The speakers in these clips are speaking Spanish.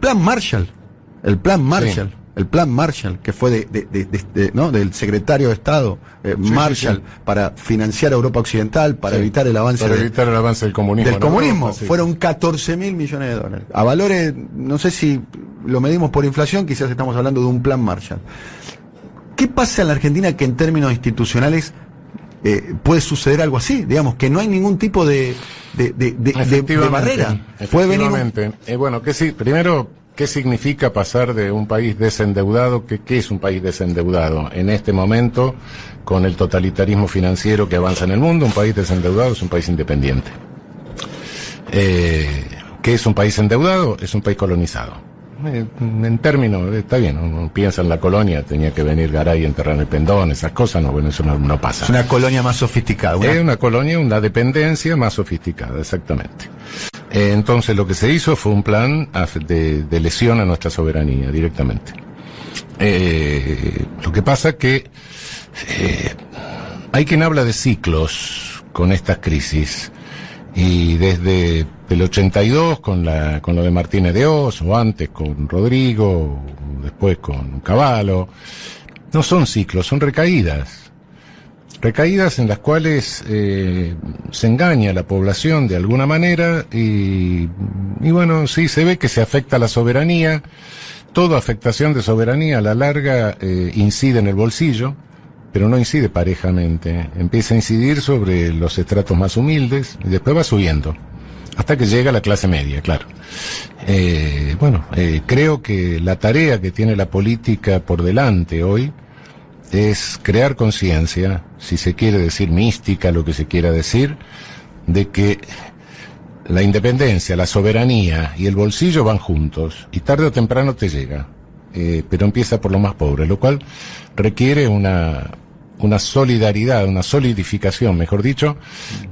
plan Marshall. El plan Marshall. Sí. El plan Marshall, que fue ¿no? del secretario de Estado, Marshall, para financiar a Europa Occidental, para evitar el avance del comunismo. Del comunismo. Europa, sí. Fueron 14.000 millones de dólares. A valores, no sé si lo medimos por inflación, quizás estamos hablando de un plan Marshall. ¿Qué pasa en la Argentina que en términos institucionales puede suceder algo así? Digamos, que no hay ningún tipo de barrera. Puede venir bueno, que sí, primero, ¿qué significa pasar de un país desendeudado? ¿Qué es un país desendeudado? En este momento, con el totalitarismo financiero que avanza en el mundo, un país desendeudado es un país independiente. ¿Qué es un país endeudado? Es un país colonizado. En términos, está bien, uno piensa en la colonia, tenía que venir Garay y enterrar el Pendón, esas cosas, no, bueno, eso no pasa. Es una colonia más sofisticada. Es una colonia, una dependencia más sofisticada, exactamente. Entonces lo que se hizo fue un plan de lesión a nuestra soberanía directamente. Lo que pasa que hay quien habla de ciclos con estas crisis, y desde el 82 con lo de Martínez de Oz, o antes con Rodrigo, después con Cavallo, no son ciclos, son recaídas en las cuales se engaña a la población de alguna manera y bueno, sí se ve que se afecta a la soberanía. Toda afectación de soberanía a la larga incide en el bolsillo, pero no incide parejamente. Empieza a incidir sobre los estratos más humildes y después va subiendo hasta que llega a la clase media, claro. Creo que la tarea que tiene la política por delante hoy es crear conciencia, si se quiere decir mística, lo que se quiera decir, de que la independencia, la soberanía y el bolsillo van juntos, y tarde o temprano te llega, pero empieza por lo más pobre, lo cual requiere una solidaridad, una solidificación, mejor dicho,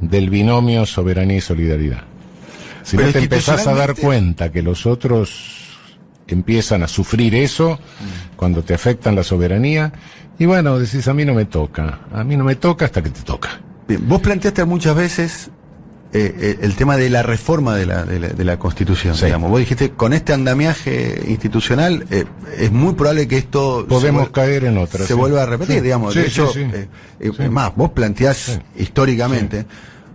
del binomio soberanía y solidaridad. Si no te empezás a dar cuenta que los otros empiezan a sufrir eso, cuando te afectan la soberanía, y bueno, decís, a mí no me toca hasta que te toca. Bien, vos planteaste muchas veces el tema de la reforma de la Constitución, sí. Digamos. Vos dijiste, con este andamiaje institucional, es muy probable que esto podemos caer en otra. Se vuelva a repetir, sí. digamos. Sí, de hecho, sí. Es más, vos planteás históricamente. Sí.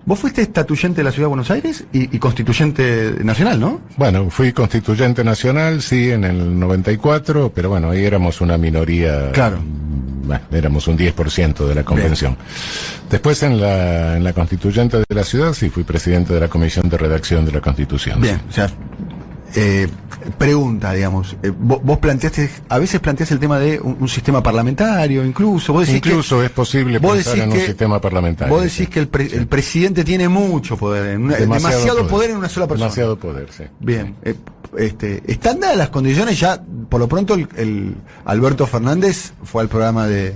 Vos fuiste estatuyente de la Ciudad de Buenos Aires y constituyente nacional, ¿no? Bueno, fui constituyente nacional, sí, en el 94, pero bueno, ahí éramos una minoría. Claro. Bueno, éramos un 10% de la convención. Bien. Después en la constituyente de la ciudad, sí, fui presidente de la comisión de redacción de la Constitución. Bien, o sea, pregunta, digamos, vos planteaste, a veces planteás el tema de un sistema parlamentario, incluso, vos decís incluso es posible pensar en un sistema parlamentario. Vos decís que el presidente tiene mucho poder, demasiado poder en una sola persona. Demasiado poder, sí. Bien, están dadas las condiciones ya, por lo pronto el Alberto Fernández fue al programa de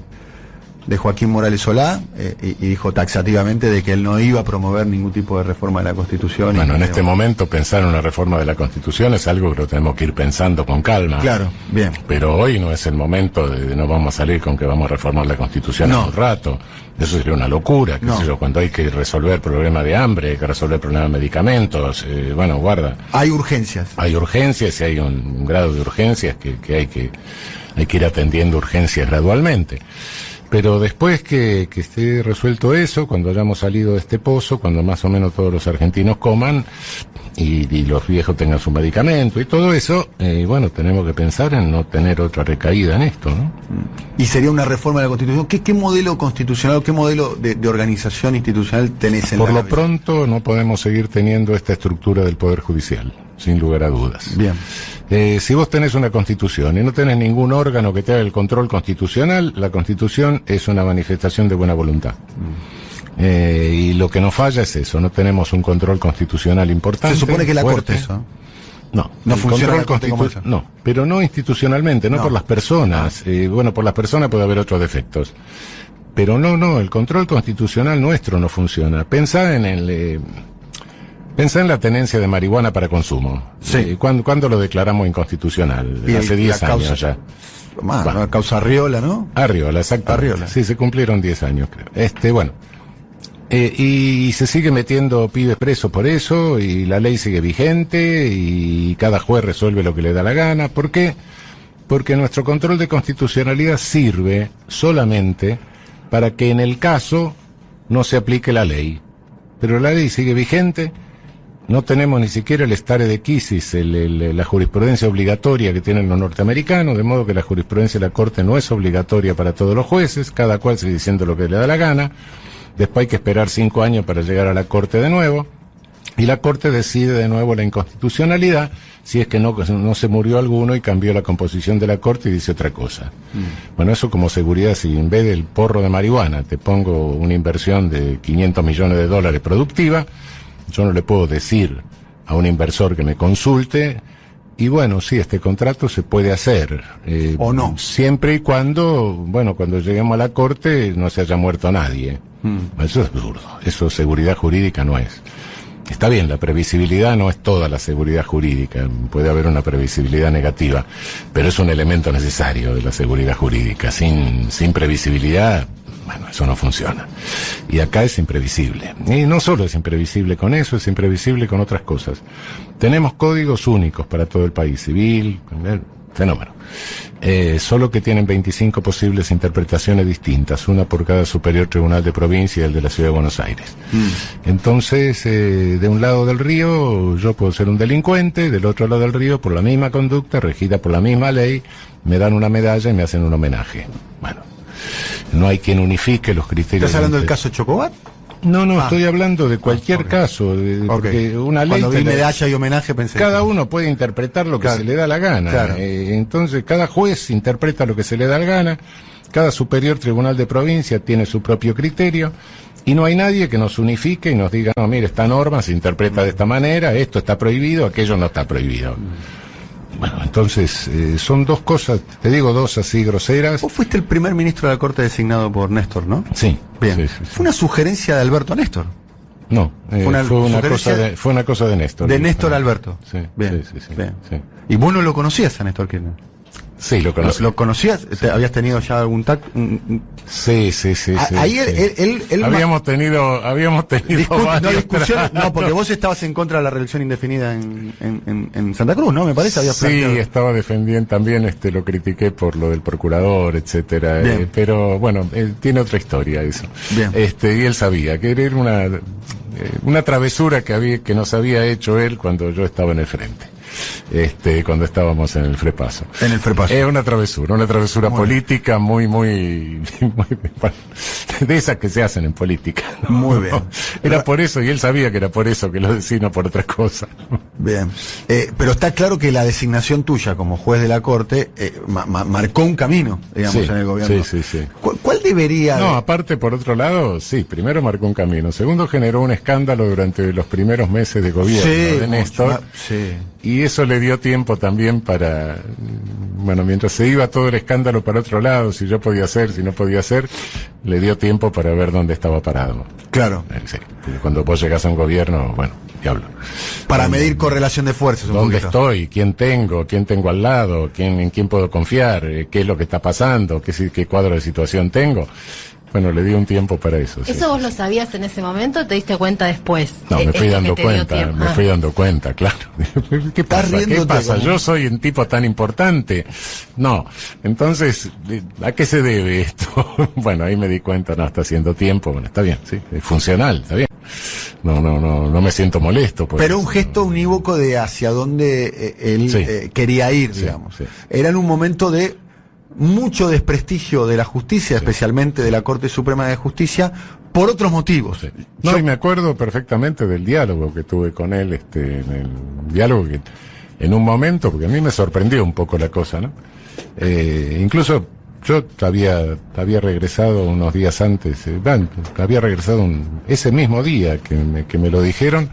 Joaquín Morales Solá y dijo taxativamente de que él no iba a promover ningún tipo de reforma de la Constitución. Bueno, en este momento pensar en una reforma de la Constitución es algo que lo tenemos que ir pensando con calma. Claro, bien. Pero hoy no es el momento de no vamos a salir con que vamos a reformar la Constitución en un rato. Eso sería una locura, qué sé yo, cuando hay que resolver problemas de hambre, hay que resolver problemas de medicamentos, bueno, guarda. Hay urgencias. Hay urgencias y hay un grado de urgencias que hay que ir atendiendo urgencias gradualmente. Pero después que esté resuelto eso, cuando hayamos salido de este pozo, cuando más o menos todos los argentinos coman y los viejos tengan su medicamento y todo eso, bueno, tenemos que pensar en no tener otra recaída en esto, ¿no? ¿Y sería una reforma de la Constitución? ¿Qué modelo constitucional, qué modelo de organización institucional tenés en la cabeza? Por lo pronto no podemos seguir teniendo esta estructura del Poder Judicial, sin lugar a dudas. Bien. Si vos tenés una Constitución y no tenés ningún órgano que te haga el control constitucional, la Constitución es una manifestación de buena voluntad. Y lo que nos falla es eso, no tenemos un control constitucional importante. Se supone que la fuerte. Corte eso. No funciona no, pero no institucionalmente, no por las personas. Bueno, por las personas puede haber otros defectos. Pero no, el control constitucional nuestro no funciona. Pensá en la tenencia de marihuana para consumo. Sí. ¿Cuándo lo declaramos inconstitucional? Hace 10 años ya. La causa Arriola, ¿no? Arriola, exacto. Arriola. Sí, se cumplieron 10 años, creo. Bueno. Y se sigue metiendo pibes presos por eso, y la ley sigue vigente, y cada juez resuelve lo que le da la gana. ¿Por qué? Porque nuestro control de constitucionalidad sirve solamente para que en el caso no se aplique la ley. Pero la ley sigue vigente, no tenemos ni siquiera el stare decisis, la jurisprudencia obligatoria que tienen los norteamericanos, de modo que la jurisprudencia de la Corte no es obligatoria para todos los jueces, cada cual sigue diciendo lo que le da la gana. Después hay que esperar 5 años para llegar a la Corte de nuevo, y la Corte decide de nuevo la inconstitucionalidad, si es que no se murió alguno y cambió la composición de la Corte y dice otra cosa. Bueno, eso como seguridad, si en vez del porro de marihuana te pongo una inversión de $500 millones productiva, yo no le puedo decir a un inversor que me consulte, y bueno, sí, este contrato se puede hacer. ¿O no? Siempre y cuando, bueno, cuando lleguemos a la Corte no se haya muerto nadie. Eso es absurdo. Eso seguridad jurídica no es. Está bien, la previsibilidad no es toda la seguridad jurídica. Puede haber una previsibilidad negativa, pero es un elemento necesario de la seguridad jurídica. Sin previsibilidad, bueno, eso no funciona. Y acá es imprevisible. Y no solo es imprevisible con eso, es imprevisible con otras cosas. Tenemos códigos únicos para todo el país, civil, fenómeno. Solo que tienen 25 posibles interpretaciones distintas, una por cada superior tribunal de provincia y el de la Ciudad de Buenos Aires. Entonces, de un lado del río yo puedo ser un delincuente, del otro lado del río, por la misma conducta, regida por la misma ley, me dan una medalla y me hacen un homenaje. Bueno, no hay quien unifique los criterios. ¿Estás hablando del caso Chocobat? No, estoy hablando de cualquier caso, porque una ley... Cuando vi medalla y homenaje pensé... Cada uno puede interpretar lo que se le da la gana. Claro. Entonces, cada juez interpreta lo que se le da la gana, cada superior tribunal de provincia tiene su propio criterio, y no hay nadie que nos unifique y nos diga, no, mire, esta norma se interpreta de esta manera, esto está prohibido, aquello no está prohibido. Bueno, entonces, son dos cosas, te digo dos así groseras. Vos fuiste el primer ministro de la Corte designado por Néstor, ¿no? Sí. Bien. Sí. Fue una sugerencia de Alberto a Néstor. No, fue una cosa de Néstor. De Néstor a Alberto. Sí. Bien. Sí. Bien. Sí. ¿Y vos no lo conocías a Néstor Kirchner? Sí, lo conocí. ¿Lo conocías? ¿Habías tenido ya algún tacto? Sí. Ahí él habíamos tenido discusiones, no, porque vos estabas en contra de la reelección indefinida en Santa Cruz, ¿no? Me parece. Estaba defendiendo también, lo critiqué por lo del procurador, etcétera. Pero bueno, tiene otra historia eso. Bien. Y él sabía que era una travesura que nos había hecho él cuando yo estaba en el frente. Cuando estábamos en el Frepaso. En el Frepaso. Es una travesura política muy de esas que se hacen en política, ¿no? Muy bien. Era por eso, y él sabía que era por eso que lo decía, no por otra cosa. Bien. Pero está claro que la designación tuya como juez de la Corte marcó un camino, digamos, en el gobierno. Sí. ¿Cuál debería...? No, aparte, por otro lado, sí, primero marcó un camino. Segundo, generó un escándalo durante los primeros meses de gobierno de Néstor. Sí. Y eso le dio tiempo también para, bueno, mientras se iba todo el escándalo para otro lado, si yo podía hacer, si no podía hacer, le dio tiempo para ver dónde estaba parado. Claro. Sí, porque cuando vos llegás a un gobierno, bueno, diablo. Para medir correlación de fuerzas. ¿Dónde estoy? ¿Quién tengo al lado? ¿En quién puedo confiar? ¿Qué es lo que está pasando? ¿Qué cuadro de situación tengo? Bueno, le di un tiempo para eso. ¿Eso vos lo sabías en ese momento o te diste cuenta después? No, me fui dando cuenta, claro. ¿Qué pasa? Yo soy un tipo tan importante. No, entonces, ¿a qué se debe esto? Bueno, ahí me di cuenta, no, está haciendo tiempo, bueno, está bien, sí, es funcional, está bien. No me siento molesto. Pero un gesto unívoco de hacia dónde él quería ir, digamos. Sí. Era en un momento de mucho desprestigio de la justicia, especialmente de la Corte Suprema de Justicia, por otros motivos. Sí. Y me acuerdo perfectamente del diálogo que tuve con él, en el diálogo que en un momento, porque a mí me sorprendió un poco la cosa, ¿no? Incluso yo había regresado unos días antes, había regresado ese mismo día que me lo dijeron,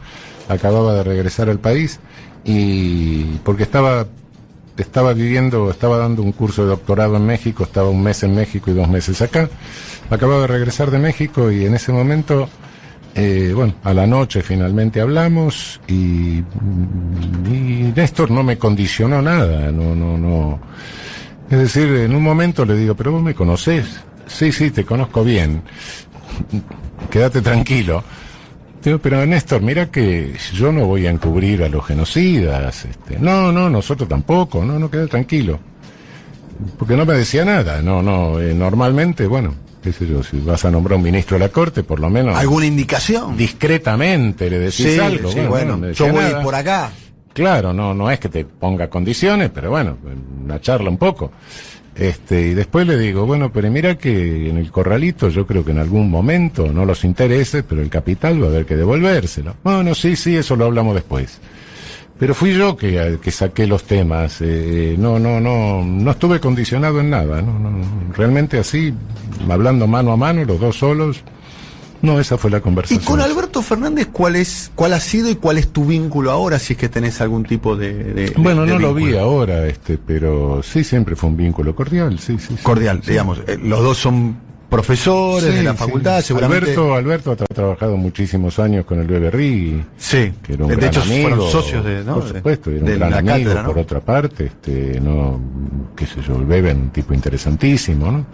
acababa de regresar al país, y porque estaba dando un curso de doctorado en México, estaba 1 mes en México y 2 meses acá. Acababa de regresar de México y en ese momento, a la noche finalmente hablamos y Néstor no me condicionó nada, no. Es decir, en un momento le digo, pero vos me conocés. Sí, te conozco bien. quédate tranquilo. Digo, pero Néstor, mira que yo no voy a encubrir a los genocidas. No, nosotros tampoco, no, quédate tranquilo. Porque no me decía nada, normalmente, bueno, qué sé yo, si vas a nombrar un ministro de la Corte, por lo menos... ¿Alguna indicación? Discretamente le decís algo. Sí, bueno, no yo voy nada. por acá. Claro, no es que te ponga condiciones, pero bueno, una charla un poco. Y después le digo, bueno, pero mira que en el corralito yo creo que en algún momento, no los interese, pero el capital va a haber que devolvérselo. Bueno, sí, eso lo hablamos después. Pero fui yo que saqué los temas, no estuve condicionado en nada, realmente así, hablando mano a mano, los dos solos, esa fue la conversación. ¿Y con Alberto Fernández cuál ha sido y cuál es tu vínculo ahora, si es que tenés algún tipo de bueno, no vínculo? lo vi ahora, pero sí, siempre fue un vínculo cordial, sí. Cordial, sí. digamos, los dos son profesores de la facultad, seguramente. Alberto ha trabajado muchísimos años con el Beberrí, sí, que era un de gran hecho amigo, fueron socios por supuesto, era un de gran la amigo, cátedra, ¿no? por otra parte, qué sé yo, el Bebe, un tipo interesantísimo, ¿no?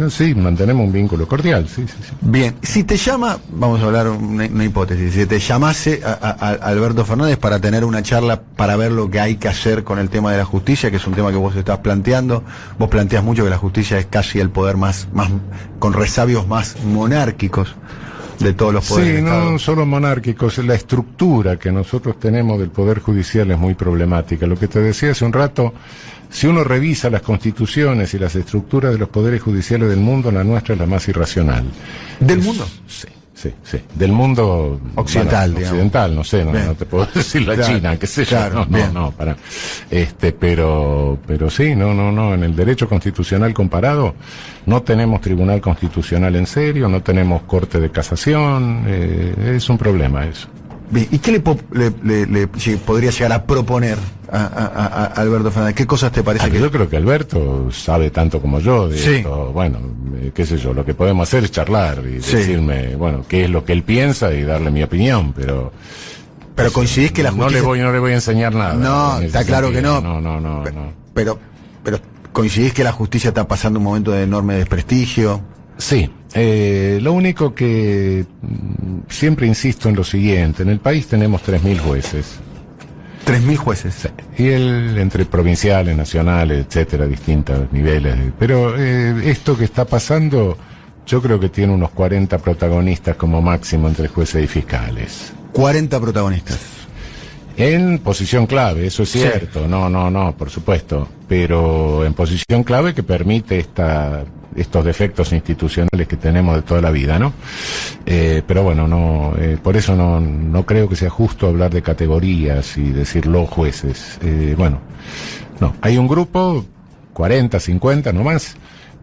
Sí, mantenemos un vínculo cordial, sí. Bien, si te llama, vamos a hablar una hipótesis, si te llamase a Alberto Fernández para tener una charla para ver lo que hay que hacer con el tema de la justicia, que es un tema que vos estás planteando, vos planteas mucho que la justicia es casi el poder más con resabios más monárquicos de todos los poderes. Sí, del Estado. no solo monárquicos, la estructura que nosotros tenemos del poder judicial es muy problemática. Lo que te decía hace un rato, si uno revisa las constituciones y las estructuras de los poderes judiciales del mundo, la nuestra es la más irracional. ¿Del mundo? Sí. Del mundo occidental, bueno, occidental, no sé, no te puedo decir la claro, China, qué sé yo, claro, pero sí, en el derecho constitucional comparado no tenemos tribunal constitucional en serio, no tenemos corte de casación, es un problema eso. Bien, ¿y qué le podría llegar a proponer a Alberto Fernández? ¿Qué cosas te parece que...? Yo creo que Alberto sabe tanto como yo de sí. esto. Bueno, qué sé yo, lo que podemos hacer es charlar y decirme, bueno, qué es lo que él piensa y darle mi opinión, pero coincidís que la justicia... No le voy a enseñar nada. No, está claro sentido. que no. No. Pero coincidís que la justicia está pasando un momento de enorme desprestigio. Sí, lo único que siempre insisto en lo siguiente, en el país tenemos 3.000 jueces. 3.000 jueces. Sí. Y entre provinciales, nacionales, etcétera, distintos niveles. Pero esto que está pasando, yo creo que tiene unos 40 protagonistas como máximo entre jueces y fiscales. 40 protagonistas. En posición clave, eso es cierto, sí. No, por supuesto, pero en posición clave que permite estos defectos institucionales que tenemos de toda la vida, ¿no? Pero bueno, por eso no creo que sea justo hablar de categorías y decir los jueces. Hay un grupo, 40, 50 nomás,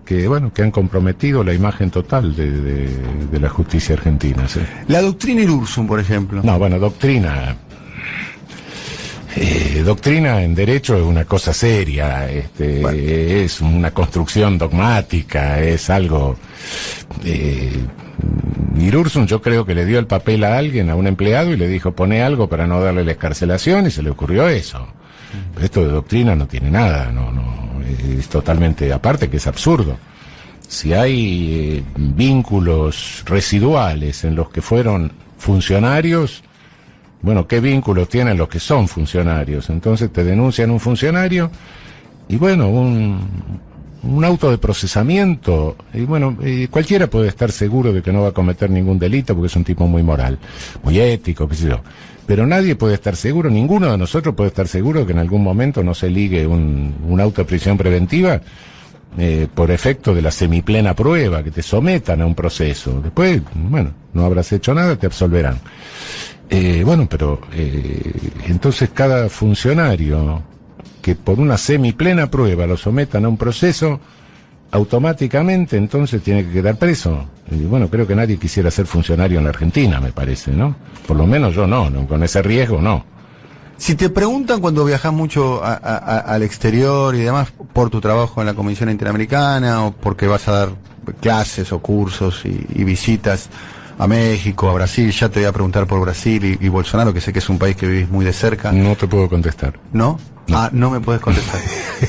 que han comprometido la imagen total de la justicia argentina, ¿sí? La doctrina Irurzun, por ejemplo. Doctrina en derecho es una cosa seria, es una construcción dogmática, es algo... Irurzun yo creo que le dio el papel a alguien, a un empleado, y le dijo, pone algo para no darle la excarcelación, y se le ocurrió eso. Pero esto de doctrina no tiene nada, es totalmente aparte, que es absurdo. Si hay vínculos residuales en los que fueron funcionarios... Bueno, ¿qué vínculos tienen los que son funcionarios? Entonces te denuncian un funcionario y un auto de procesamiento. Y cualquiera puede estar seguro de que no va a cometer ningún delito porque es un tipo muy moral, muy ético, qué sé yo. Pero nadie puede estar seguro, ninguno de nosotros puede estar seguro de que en algún momento no se ligue un auto de prisión preventiva por efecto de la semiplena prueba, que te sometan a un proceso. Después, no habrás hecho nada, te absolverán. Entonces cada funcionario que por una semiplena prueba lo sometan a un proceso, automáticamente entonces tiene que quedar preso. Y creo que nadie quisiera ser funcionario en la Argentina, me parece, ¿no? Por lo menos yo no, con ese riesgo no. Si te preguntan cuando viajas mucho al exterior y demás, por tu trabajo en la Comisión Interamericana o porque vas a dar clases o cursos y visitas a México, a Brasil, ya te voy a preguntar por Brasil y Bolsonaro, que sé que es un país que vivís muy de cerca. No te puedo contestar. ¿No? No me puedes contestar.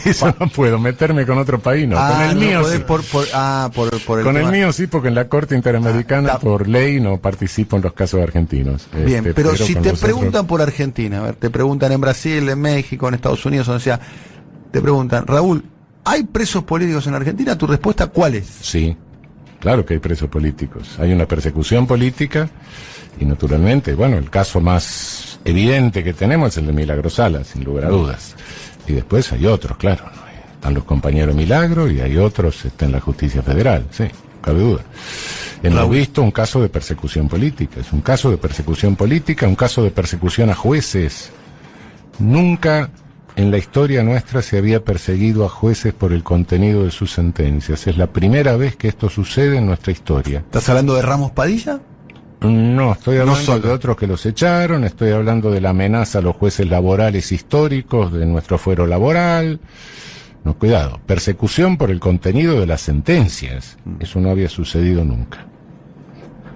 Eso no puedo, meterme con otro país, no. Con el mío sí. Por el Con el tema. mío sí, porque en la Corte Interamericana, por ley, no participo en los casos argentinos. Bien, pero si con te los preguntan otros... por Argentina, a ver, te preguntan en Brasil, en México, en Estados Unidos, donde sea, te preguntan, Raúl, ¿hay presos políticos en Argentina? ¿Tu respuesta cuál es? Sí, claro que hay presos políticos. Hay una persecución política y, naturalmente, bueno, el caso más evidente que tenemos es el de Milagro Sala, sin lugar a dudas. Y después hay otros, claro, ¿no? Están los compañeros Milagro y hay otros, está en la justicia federal, sí, no cabe duda. Hemos visto un caso de persecución política, es un caso de persecución política, un caso de persecución a jueces. Nunca en la historia nuestra se había perseguido a jueces por el contenido de sus sentencias. Es la primera vez que esto sucede en nuestra historia. ¿Estás hablando de Ramos Padilla? No, estoy hablando solo de otros que los echaron, estoy hablando de la amenaza a los jueces laborales históricos de nuestro fuero laboral. No, cuidado, persecución por el contenido de las sentencias. Eso no había sucedido nunca.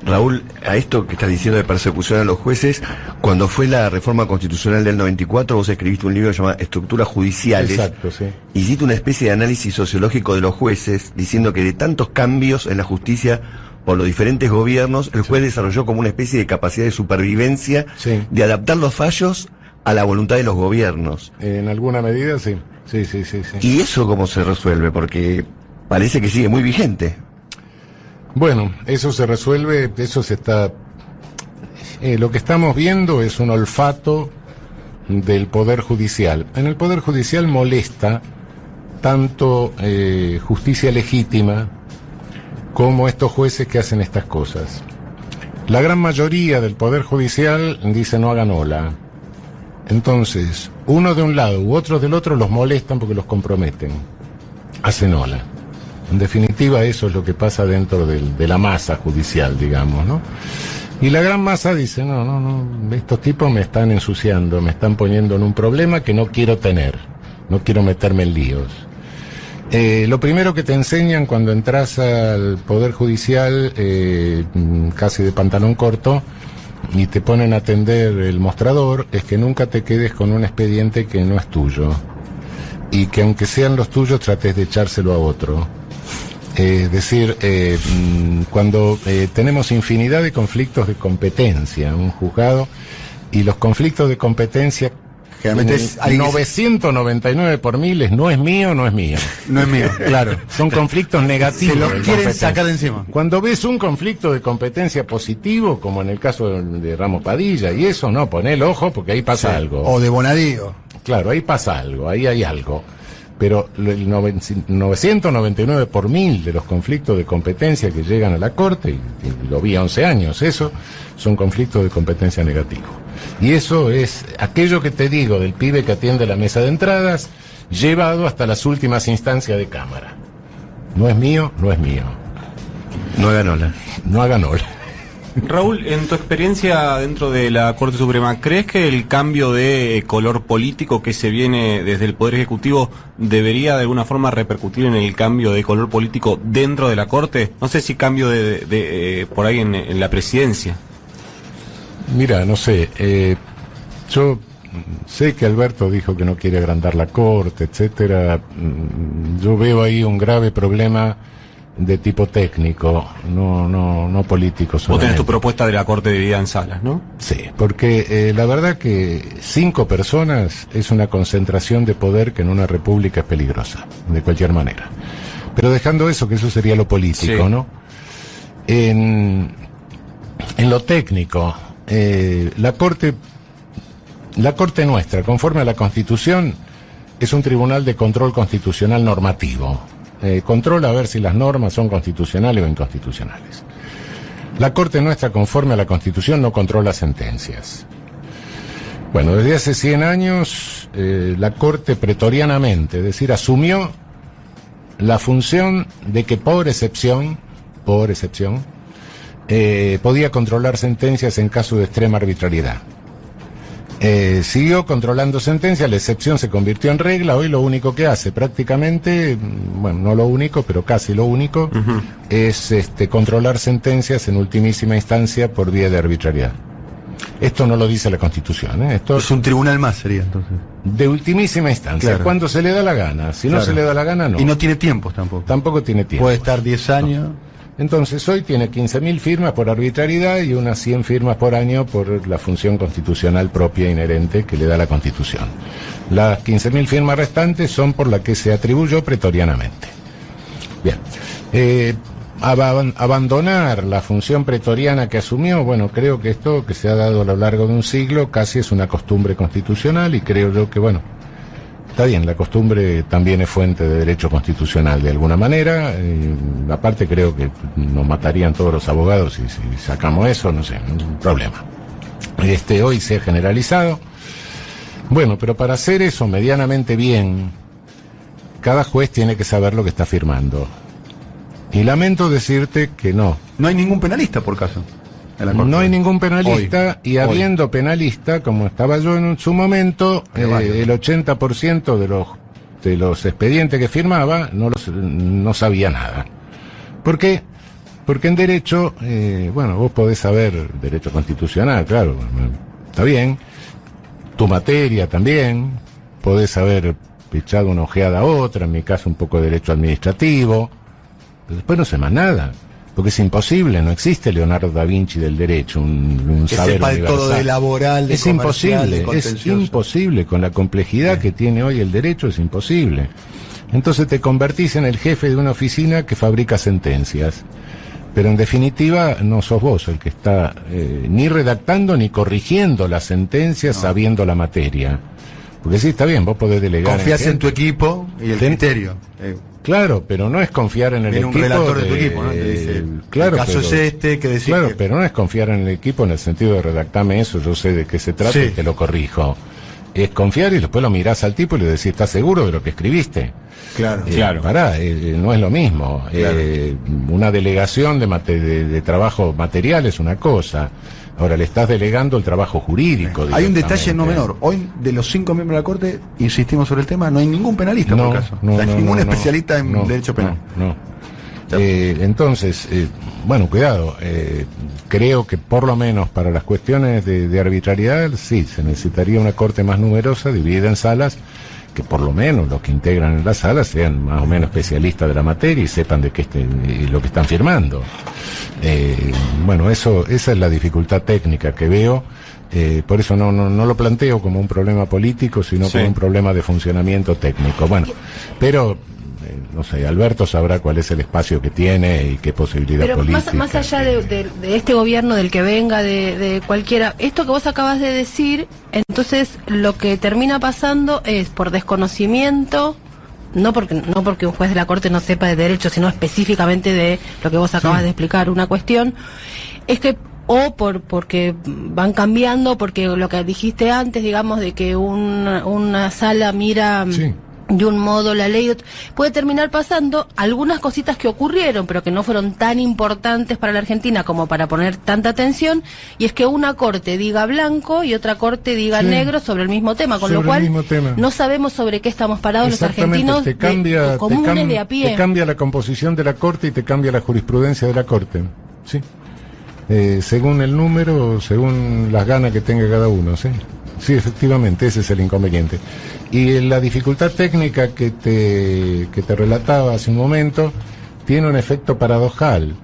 Raúl, a esto que estás diciendo de persecución a los jueces, cuando fue la reforma constitucional del 94, vos escribiste un libro llamado Estructuras Judiciales. Exacto, sí. Hiciste una especie de análisis sociológico de los jueces, diciendo que de tantos cambios en la justicia por los diferentes gobiernos, el juez desarrolló como una especie de capacidad de supervivencia, Sí. de adaptar los fallos a la voluntad de los gobiernos. En alguna medida, sí. Sí. ¿Y eso cómo se resuelve? Porque parece que sigue muy vigente. Bueno, eso se resuelve, eso se está... lo que estamos viendo es un olfato del Poder Judicial. En el Poder Judicial molesta tanto justicia legítima como estos jueces que hacen estas cosas. La gran mayoría del Poder Judicial dice no hagan ola. Entonces, uno de un lado u otro del otro los molestan porque los comprometen. Hacen ola. En definitiva, eso es lo que pasa dentro de la masa judicial, digamos, ¿no? Y la gran masa dice, no, estos tipos me están ensuciando, me están poniendo en un problema que no quiero tener, no quiero meterme en líos. Lo primero que te enseñan cuando entras al Poder Judicial, casi de pantalón corto, y te ponen a atender el mostrador, es que nunca te quedes con un expediente que no es tuyo. Y que aunque sean los tuyos, trates de echárselo a otro. Cuando tenemos infinidad de conflictos de competencia, un juzgado, y los conflictos de competencia, Generalmente es alguien que 999 por miles, no es mío. no es mío. Claro, son conflictos negativos. Se lo de quieren competencia. sacar de encima. Cuando ves un conflicto de competencia positivo, como en el caso de Ramos Padilla, y eso no, poné el ojo porque ahí pasa algo. O de Bonadío. Claro, ahí pasa algo, ahí hay algo. Pero el 999 por mil de los conflictos de competencia que llegan a la Corte, y lo vi 11 años, eso son conflictos de competencia negativos. Y eso es aquello que te digo del pibe que atiende la mesa de entradas, llevado hasta las últimas instancias de Cámara. No es mío. No hagan ola. No hagan ola. Raúl, en tu experiencia dentro de la Corte Suprema, ¿crees que el cambio de color político que se viene desde el Poder Ejecutivo debería de alguna forma repercutir en el cambio de color político dentro de la Corte? No sé si cambio de por ahí en la presidencia. Mira, no sé, yo sé que Alberto dijo que no quiere agrandar la Corte, etcétera. Yo veo ahí un grave problema de tipo técnico, no político solamente. Vos tenés tu propuesta de la Corte dividida en salas, ¿no? Sí, porque la verdad que 5 personas es una concentración de poder que en una república es peligrosa, de cualquier manera. Pero dejando eso, que eso sería lo político, Sí. ¿no? En lo técnico, la Corte nuestra, conforme a la Constitución, es un tribunal de control constitucional normativo. Controla a ver si las normas son constitucionales o inconstitucionales. La Corte nuestra, conforme a la Constitución, no controla sentencias. Bueno, desde hace 100 años, la Corte pretorianamente, es decir, asumió la función de que por excepción, podía controlar sentencias en caso de extrema arbitrariedad. Siguió controlando sentencias, la excepción se convirtió en regla. Hoy lo único que hace prácticamente, bueno, no lo único, pero casi lo único, es controlar sentencias en ultimísima instancia por vía de arbitrariedad. Esto no lo dice la Constitución, ¿eh? Esto Es un tribunal más, sería entonces. de ultimísima instancia, Claro. cuando se le da la gana. Si no Claro. se le da la gana, no. Y no tiene tiempos tampoco. Tampoco tiene tiempo. Puede estar 10 años. Entonces hoy tiene 15.000 firmas por arbitrariedad y unas 100 firmas por año por la función constitucional propia inherente que le da la Constitución. Las 15.000 firmas restantes son por la que se atribuyó pretorianamente. Bien. Abandonar la función pretoriana que asumió, bueno, creo que esto que se ha dado a lo largo de un siglo casi es una costumbre constitucional y creo yo que, bueno, está bien, la costumbre también es fuente de derecho constitucional de alguna manera. Aparte creo que nos matarían todos los abogados si sacamos eso, no sé, un problema. Hoy se ha generalizado. Bueno, pero para hacer eso medianamente bien, cada juez tiene que saber lo que está firmando. Y lamento decirte que no. No hay ningún penalista, por caso. En la Corte. No hay ningún penalista, Hoy. y habiendo penalista, como estaba yo en su momento, el 80% de los expedientes que firmaba no sabía nada. ¿Por qué? Porque en derecho, bueno, vos podés saber derecho constitucional, claro, está bien, tu materia también, podés haber echado una ojeada a otra, en mi caso un poco de derecho administrativo, pero después no sé más nada. Porque es imposible, no existe Leonardo da Vinci del derecho, un Que saber sepa de universal. todo, de laboral, de es comercial, imposible, de es contencioso. imposible, con la complejidad que tiene hoy el derecho es imposible. Entonces te convertís en el jefe de una oficina que fabrica sentencias, pero en definitiva no sos vos el que está ni redactando ni corrigiendo las sentencias sabiendo la materia. Porque sí, está bien, vos podés delegar. Confías en gente. tu equipo y el criterio. Claro, pero no es confiar en el Viene un equipo. relator de tu equipo, ¿no? Te dice, claro, el caso es este, que decir Claro, que- pero no es confiar en el equipo en el sentido de redactarme eso, yo sé de qué se trata Sí. y te lo corrijo. Es confiar y después lo mirás al tipo y le decís, ¿estás seguro de lo que escribiste? Claro. Pará, no es lo mismo. Claro. Una delegación de trabajo material es una cosa. Ahora le estás delegando el trabajo jurídico. Hay un detalle no directamente. menor. Hoy, de los 5 miembros de la Corte, insistimos sobre el tema, no hay ningún penalista, por caso. No, hay no, ningún no, especialista en no, derecho penal. No. Entonces, bueno, cuidado. Creo que por lo menos para las cuestiones de arbitrariedad, sí, se necesitaría una corte más numerosa, dividida en salas, que por lo menos los que integran en las salas sean más o menos especialistas de la materia y sepan de qué lo que están firmando. Bueno, esa es la dificultad técnica que veo. Por eso no lo planteo como un problema político, sino Sí. como un problema de funcionamiento técnico. Bueno, pero no sé, Alberto sabrá cuál es el espacio que tiene y qué posibilidad Pero política. más allá de este gobierno, del que venga, de cualquiera, esto que vos acabas de decir, entonces lo que termina pasando es por desconocimiento, no porque un juez de la Corte no sepa de derecho, sino específicamente de lo que vos acabas de explicar, una cuestión, es que porque van cambiando, porque lo que dijiste antes, digamos, de que una sala mira Sí. de un modo la ley, puede terminar pasando algunas cositas que ocurrieron, pero que no fueron tan importantes para la Argentina como para poner tanta atención, y es que una corte diga blanco y otra corte diga Sí. negro sobre el mismo tema, con Sobre lo el cual mismo tema. no sabemos sobre qué estamos parados los Exactamente, argentinos comunes de a pie. te cambia la composición de la Corte y te cambia la jurisprudencia de la Corte. Sí. Según el número, según las ganas que tenga cada uno, sí. Sí, efectivamente, ese es el inconveniente. Y la dificultad técnica que te relataba hace un momento tiene un efecto paradojal.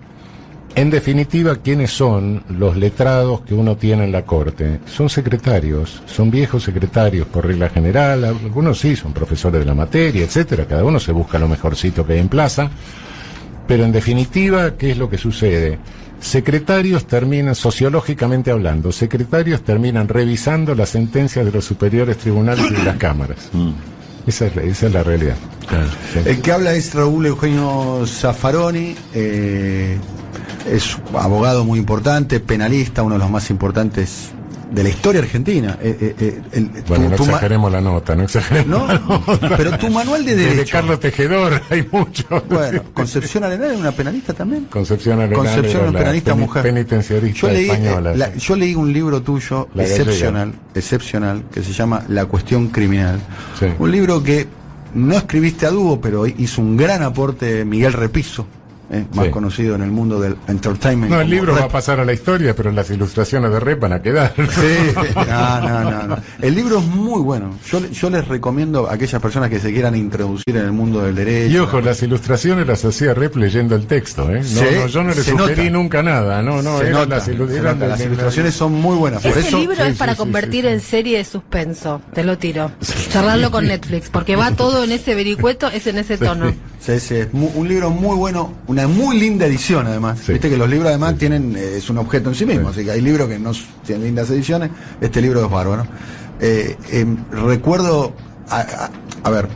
En definitiva, ¿quiénes son los letrados que uno tiene en la Corte? Son secretarios, son viejos secretarios por regla general, algunos sí son profesores de la materia, etcétera, cada uno se busca lo mejorcito que hay en plaza, pero en definitiva, ¿qué es lo que sucede? Secretarios terminan, sociológicamente hablando, secretarios terminan revisando las sentencias de los superiores tribunales y de las cámaras. Esa es la realidad. Sí. El que habla es Raúl Eugenio Zaffaroni, es abogado muy importante, penalista, uno de los más importantes de la historia argentina. Bueno, no tu exageremos la nota, no exageremos ¿no? la nota. Pero tu manual de Desde derecho. Carlos Tejedor hay mucho. Bueno, Concepción Arenal es una penalista también. Concepción Arenal Concepción era es la penalista mujer. penitenciarista Yo leí, española. yo leí un libro tuyo La excepcional, que se llama La cuestión criminal. Sí. Un libro que no escribiste a dúo, pero hizo un gran aporte Miguel Repiso, más Sí. conocido en el mundo del entertainment. No, el como libro Rep. va a pasar a la historia, pero las ilustraciones de Rep van a quedar. Sí, no. El libro es muy bueno. Yo les recomiendo a aquellas personas que se quieran introducir en el mundo del derecho. Y ojo, las ilustraciones las hacía Rep leyendo el texto, ¿eh? Sí, yo no le se sugerí nota. nunca nada, no, Se eran nota, las se ilustraciones. nota. Las ilustraciones son muy buenas. Por Ese eso, libro es sí, para sí, convertir sí. en serie de suspenso, te lo tiro. Charlarlo con Netflix, porque va todo en ese vericueto, es en ese tono. sí, es un libro muy bueno, una muy linda edición además. Sí. Viste que los libros además tienen, es un objeto en sí mismo, así que hay libros que no tienen lindas ediciones, este libro es bárbaro. Recuerdo, a ver,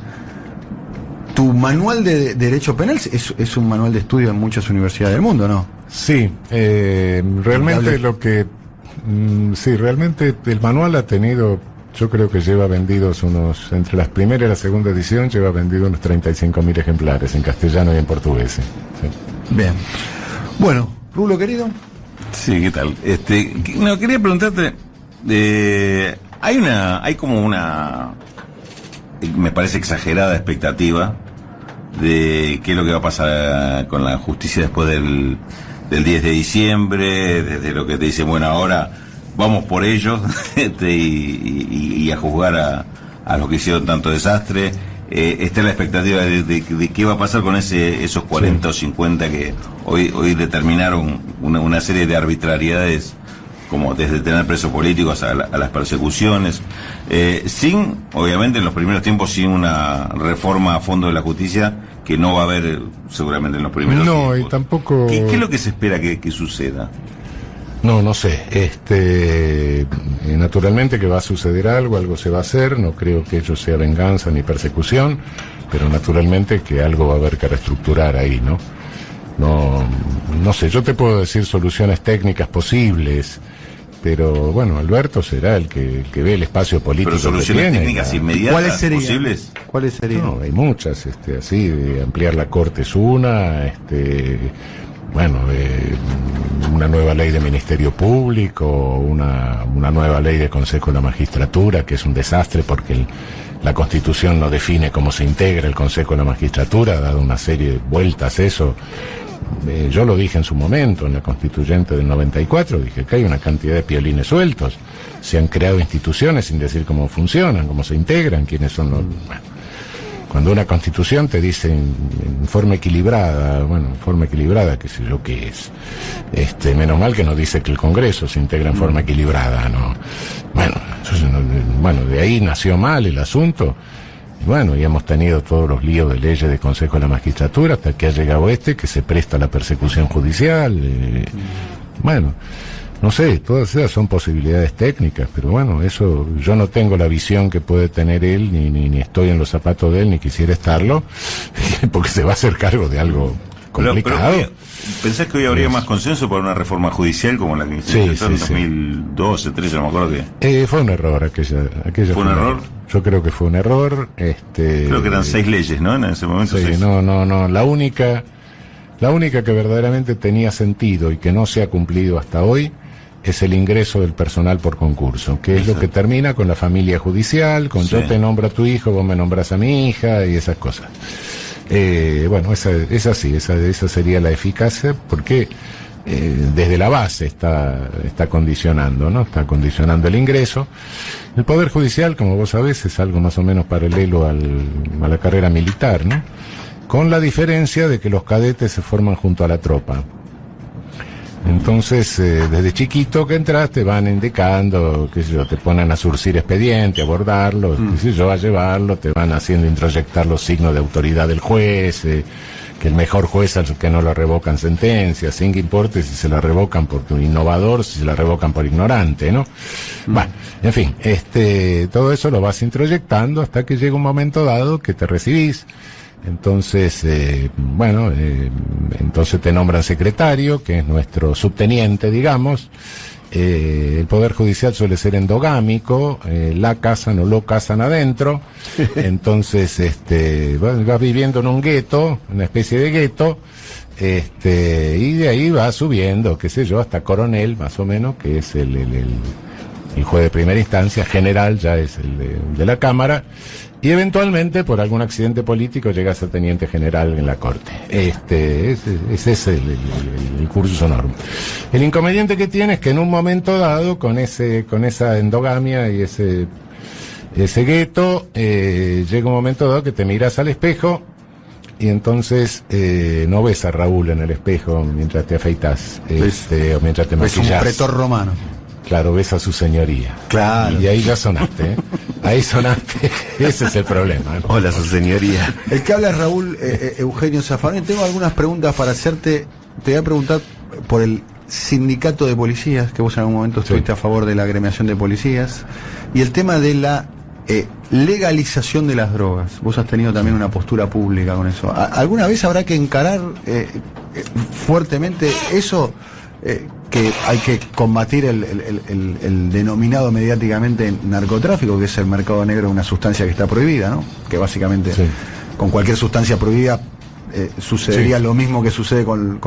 tu manual de Derecho Penal es un manual de estudio en muchas universidades del mundo, ¿no? Sí, realmente lo que... sí, realmente el manual ha tenido, yo creo que lleva vendidos entre las primera y la segunda edición, lleva vendido unos 35.000 ejemplares en castellano y en portugués. Sí. Bien. Bueno, Rulo querido. Sí, ¿qué tal? Quería preguntarte, hay como una, me parece exagerada expectativa de qué es lo que va a pasar con la justicia después del 10 de diciembre, desde lo que te dicen, bueno, ahora vamos por ellos y a juzgar a los que hicieron tanto desastre. Está la expectativa de qué va a pasar con esos 40 o 50 que hoy determinaron una serie de arbitrariedades, como desde tener presos políticos a las persecuciones, sin, obviamente en los primeros tiempos, sin una reforma a fondo de la justicia que no va a haber seguramente en los primeros tiempos. No, y tampoco... ¿Qué es lo que se espera que suceda? No sé. Naturalmente que va a suceder algo se va a hacer. No creo que ello sea venganza ni persecución, pero naturalmente que algo va a haber que reestructurar ahí, ¿no? No sé. Yo te puedo decir soluciones técnicas posibles, pero bueno, Alberto será el que ve el espacio político. Pero soluciones que tiene, técnicas ¿no? inmediatas ¿Cuáles serían? posibles. ¿Cuáles serían? No, hay muchas, así, de ampliar la Corte es una, una nueva ley de Ministerio Público, una nueva ley de Consejo de la Magistratura, que es un desastre porque la Constitución no define cómo se integra el Consejo de la Magistratura, ha dado una serie de vueltas eso. Yo lo dije en su momento, en la Constituyente del 94, dije que hay una cantidad de piolines sueltos. Se han creado instituciones sin decir cómo funcionan, cómo se integran, quiénes son los... Bueno, cuando una Constitución te dice en forma equilibrada, qué sé yo qué es. Menos mal que no dice que el Congreso se integra en forma equilibrada, ¿no? Bueno, de ahí nació mal el asunto. Y hemos tenido todos los líos de leyes del Consejo de la Magistratura hasta que ha llegado que se presta a la persecución judicial. No sé, todas esas son posibilidades técnicas, pero bueno, eso yo no tengo la visión que puede tener él, ni estoy en los zapatos de él, ni quisiera estarlo, porque se va a hacer cargo de algo complicado. Pero, ¿pensás que hoy habría más consenso para una reforma judicial como la que se intentó en 2012, 2013, no me acuerdo qué? Fue un error aquella. ¿Fue un error? Yo creo que fue un error. Creo que eran 6 leyes, ¿no? En ese momento. Sí, 6. no. La única que verdaderamente tenía sentido y que no se ha cumplido hasta hoy es el ingreso del personal por concurso, que es lo que termina con la familia judicial, con yo te nombro a tu hijo, vos me nombrás a mi hija y esas cosas. Esa sería la eficacia, porque desde la base está condicionando, ¿no? Está condicionando el ingreso. El Poder Judicial, como vos sabés, es algo más o menos paralelo a la carrera militar, ¿no? Con la diferencia de que los cadetes se forman junto a la tropa. Entonces, desde chiquito que entras, te van indicando, qué sé yo, te ponen a surcir expediente, a abordarlo, qué sé yo, a llevarlo, te van haciendo introyectar los signos de autoridad del juez, que el mejor juez es el que no lo revocan sentencias, sin que importe si se la revocan por innovador, si se la revocan por ignorante, ¿no? Bueno, en fin, todo eso lo vas introyectando hasta que llega un momento dado que te recibís. Entonces, entonces te nombran secretario, que es nuestro subteniente, digamos. El Poder Judicial suele ser endogámico, la casan o lo casan adentro. Entonces, vas viviendo en un gueto, una especie de gueto, y de ahí va subiendo, qué sé yo, hasta coronel, más o menos, que es El juez de primera instancia general ya es el de la Cámara, y eventualmente por algún accidente político llega a ser teniente general en la Corte. Ese es el cursus honorum. El inconveniente que tiene es que en un momento dado, con esa endogamia y ese gueto, llega un momento dado que te miras al espejo y entonces no ves a Raúl en el espejo mientras te afeitas, o mientras te maquillas. Es un pretor romano. Claro, ves a su señoría. Claro. Y ahí ya sonaste, ¿eh? Ahí sonaste. Ese es el problema, ¿no? Hola, su señoría. El que habla es Raúl Eugenio Zaffaroni. Tengo algunas preguntas para hacerte. Te voy a preguntar por el sindicato de policías, que vos en algún momento estuviste a favor de la agremiación de policías, y el tema de la legalización de las drogas. Vos has tenido también una postura pública con eso. ¿Alguna vez habrá que encarar fuertemente eso? Que hay que combatir el denominado mediáticamente narcotráfico, que es el mercado negro de una sustancia que está prohibida, ¿no? Que básicamente con cualquier sustancia prohibida sucedería lo mismo que sucede con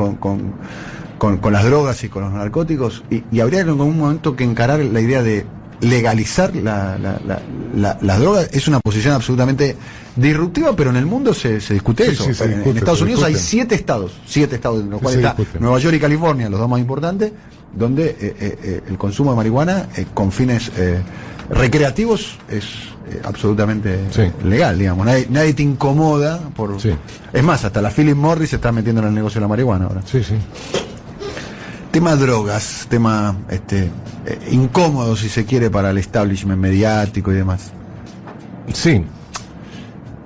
las drogas y con los narcóticos, y habría en algún momento que encarar la idea de legalizar las drogas. Es una posición absolutamente disruptiva, pero en el mundo se discute eso. En Estados Unidos hay 7 estados, en los cuales está Nueva York y California, los dos más importantes, donde el consumo de marihuana con fines recreativos es absolutamente legal, digamos. Nadie te incomoda por... Es más, hasta la Philip Morris se está metiendo en el negocio de la marihuana ahora. Tema drogas, tema incómodo, si se quiere, para el establishment mediático y demás. Sí.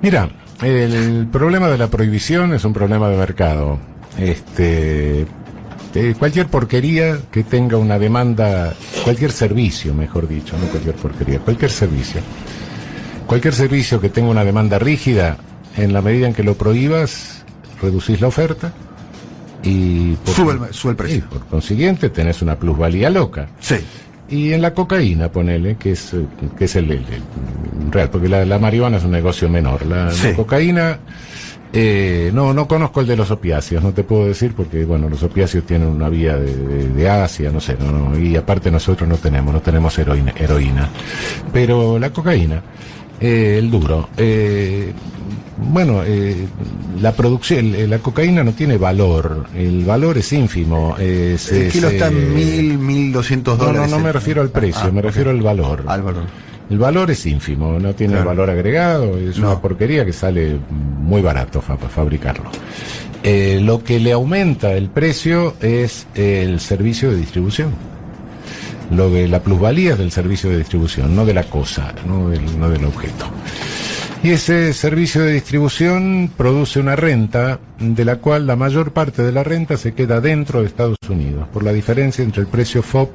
Mira, el problema de la prohibición es un problema de mercado. Cualquier porquería que tenga una demanda, cualquier servicio, mejor dicho, no cualquier porquería, cualquier servicio que tenga una demanda rígida, en la medida en que lo prohíbas, reducís la oferta y sube el precio. Y por consiguiente tenés una plusvalía loca. Y en la cocaína, ponele, que es el real, porque la marihuana es un negocio menor. La cocaína, no conozco el de los opiáceos, no te puedo decir, porque bueno, los opiáceos tienen una vía de Asia, no sé, y aparte nosotros no tenemos heroína. Pero la cocaína, el duro, la producción, la cocaína no tiene valor, el valor es ínfimo. El kilo está en $1,200. No me refiero al precio, me refiero al valor. Al valor. El valor es ínfimo, no tiene valor agregado, es una porquería que sale muy barato fabricarlo. Lo que le aumenta el precio es el servicio de distribución. Lo de la plusvalía es del servicio de distribución, no de la cosa, no del objeto. Y ese servicio de distribución produce una renta, de la cual la mayor parte de la renta se queda dentro de Estados Unidos, por la diferencia entre el precio FOB,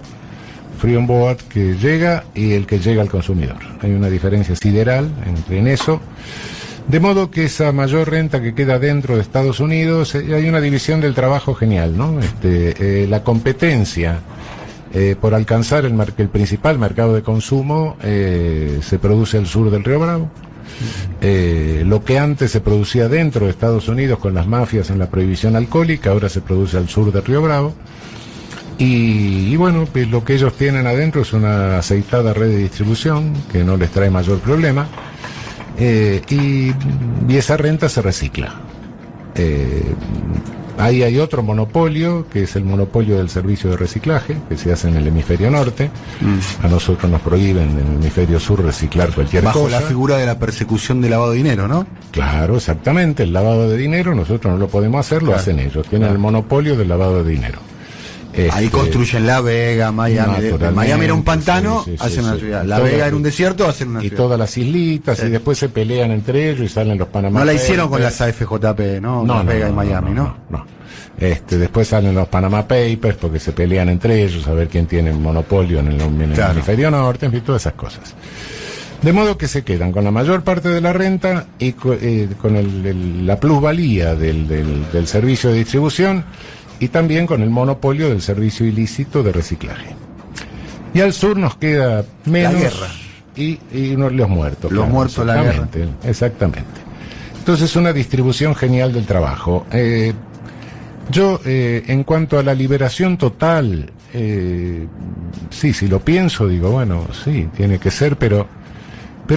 Free on Board, que llega y el que llega al consumidor. Hay una diferencia sideral en eso, de modo que esa mayor renta que queda dentro de Estados Unidos, hay una división del trabajo genial, ¿no? La competencia por alcanzar el principal mercado de consumo se produce al sur del Río Bravo. Lo que antes se producía dentro de Estados Unidos con las mafias en la prohibición alcohólica, ahora se produce al sur del Río Bravo. Y bueno, pues lo que ellos tienen adentro es una aceitada red de distribución que no les trae mayor problema, y esa renta se recicla. Ahí hay otro monopolio, que es el monopolio del servicio de reciclaje, que se hace en el hemisferio norte. A nosotros nos prohíben en el hemisferio sur reciclar cualquier cosa. Bajo la figura de la persecución del lavado de dinero, ¿no? Claro, exactamente. El lavado de dinero nosotros no lo podemos hacer, lo hacen ellos. Tienen el monopolio del lavado de dinero. Ahí construyen La Vega, Miami. Miami era un pantano, hacen una ciudad. La Vega era un desierto, hacen una ciudad. Y todas las islitas, y después se pelean entre ellos y salen los Panamá. No la hicieron con las AFJP, ¿no? La Vega y Miami, ¿no? Después salen los Panama Papers porque se pelean entre ellos a ver quién tiene monopolio en el hemisferio norte, en fin, todas esas cosas. De modo que se quedan con la mayor parte de la renta y con la plusvalía del servicio de distribución, y también con el monopolio del servicio ilícito de reciclaje. Y al sur nos queda menos... La guerra. Y los muertos. Los muertos, la guerra. Exactamente. Entonces, una distribución genial del trabajo. En cuanto a la liberación total, sí, si lo pienso, digo, bueno, sí, tiene que ser, pero